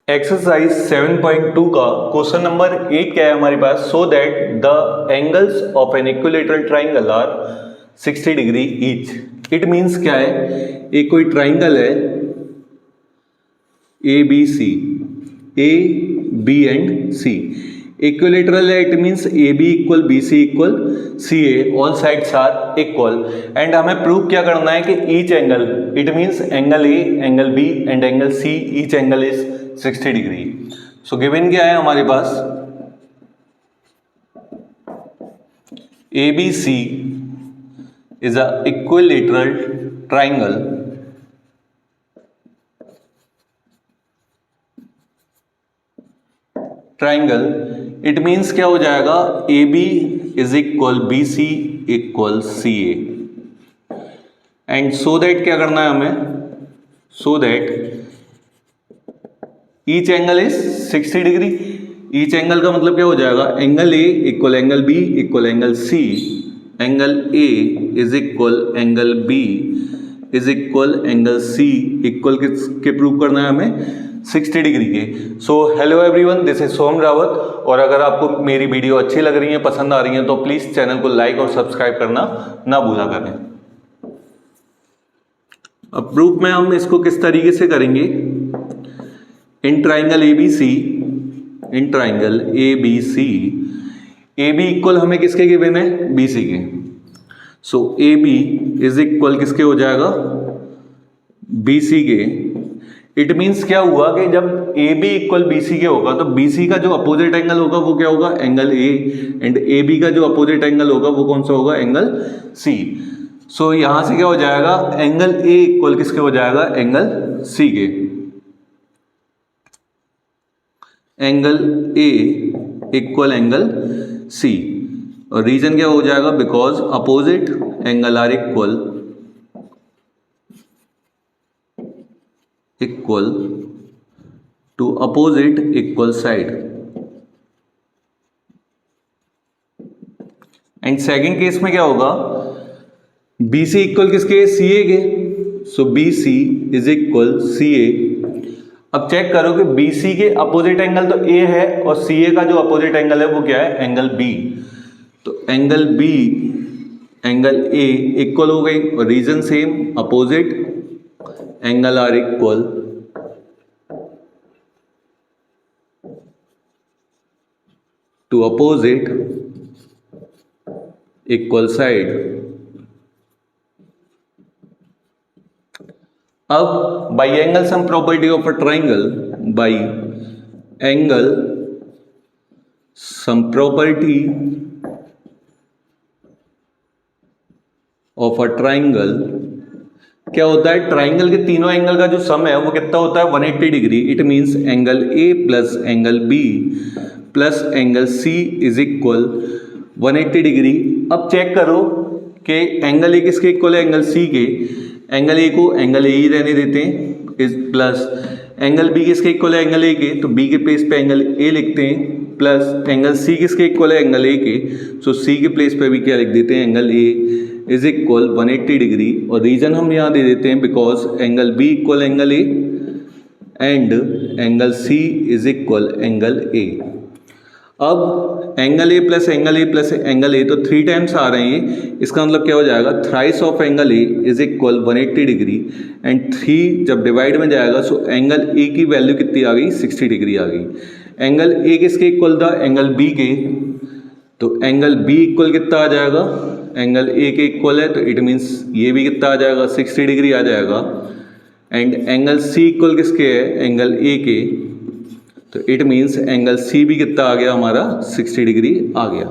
Exercise 7.2 का question number 8 क्या है हमारे पास। So that the angles of an equilateral triangle are 60 degree each. It means क्या है, एक कोई ट्राइंगल है A B C, A B and C equilateral है। It means A B equal B C equal C A, all sides are equal. And हमें prove क्या करना है कि each angle, it means angle A, angle B and angle C, each angle is 60 degree. So given क्या है हमारे पास, A B C is a equilateral triangle it means क्या हो जाएगा, A B is equal B C equal C A. And so that क्या करना है हमें, so that each angle is 60 degree. Each angle का मतलब क्या हो जाएगा, angle A equal angle B equal angle C, angle A is equal angle B is equal angle C equal के प्रूव करना है हमें 60 डिग्री के। So hello everyone, this is Som Rawat. और अगर आपको मेरी वीडियो अच्छी लग रही है, पसंद आ रही है, तो प्लीज चैनल को लाइक और सब्सक्राइब करना ना भूला करें। अब प्रूफ में हम इसको किस तरीके से करेंगे, in triangle A B C, in triangle A B C, A B equal हमें किसके गिवन है, बी सी के। So A B is equal किसके हो जाएगा, बी सी के। इट मीन्स क्या हुआ कि जब A B equal B C के होगा तो बी सी का जो अपोजिट एंगल होगा वो क्या होगा, angle A, and A B का जो अपोजिट एंगल होगा वो कौन सा होगा, एंगल सी। सो यहां से क्या हो जाएगा, एंगल ए इक्वल किसके हो जाएगा, एंगल सी के। Angle A equal angle C, और रीजन क्या हो जाएगा, because opposite angle are equal to opposite equal side. And second case में क्या होगा, बी सी इक्वल किसके, सी ए के। So B C is equal C A. अब चेक करो कि बी सी के अपोजिट एंगल तो ए है और सी ए का जो अपोजिट एंगल है वो क्या है, एंगल बी। तो angle B angle A equal हो गई, और reason same, opposite angle are equal to opposite equal side. अब by angle sum property of a triangle, by angle sum property of a triangle, क्या होता है, triangle के तीनों एंगल का जो सम है वो कितना होता है, 180 degree. It means angle A plus angle B plus angle C is equal 180 degree. अब चेक करो कि एंगल ए किसके इक्वल है, एंगल सी के। एंगल ए को एंगल ए ही रहने देते हैं, इस प्लस एंगल बी किसके इक्वल है, एंगल ए के, तो बी के प्लेस पे एंगल ए लिखते हैं, प्लस एंगल सी किसके इक्वल है, एंगल ए के। सो सी के प्लेस पे भी क्या लिख देते हैं, angle A is equal 180 degree. और रीजन हम यहाँ दे देते हैं, because angle B equal angle A and angle C is equal angle A. अब angle A plus angle A plus angle A तो 3 टाइम्स आ रहे हैं, इसका मतलब क्या हो जाएगा, thrice of angle A is equal 180 degree. And 3 जब डिवाइड में जाएगा, सो एंगल ए की वैल्यू कितनी आ गई, 60 डिग्री आ गई। एंगल ए किसके इक्वल था, एंगल बी के। तो एंगल बी इक्वल कितना आ जाएगा, एंगल ए के इक्वल है, तो इट मीन्स ये भी कितना आ जाएगा, 60 डिग्री आ जाएगा। एंड एंगल सी इक्वल किसके है, एंगल ए के। तो इट मीन्स एंगल सी भी कितना आ गया हमारा, 60 डिग्री आ गया।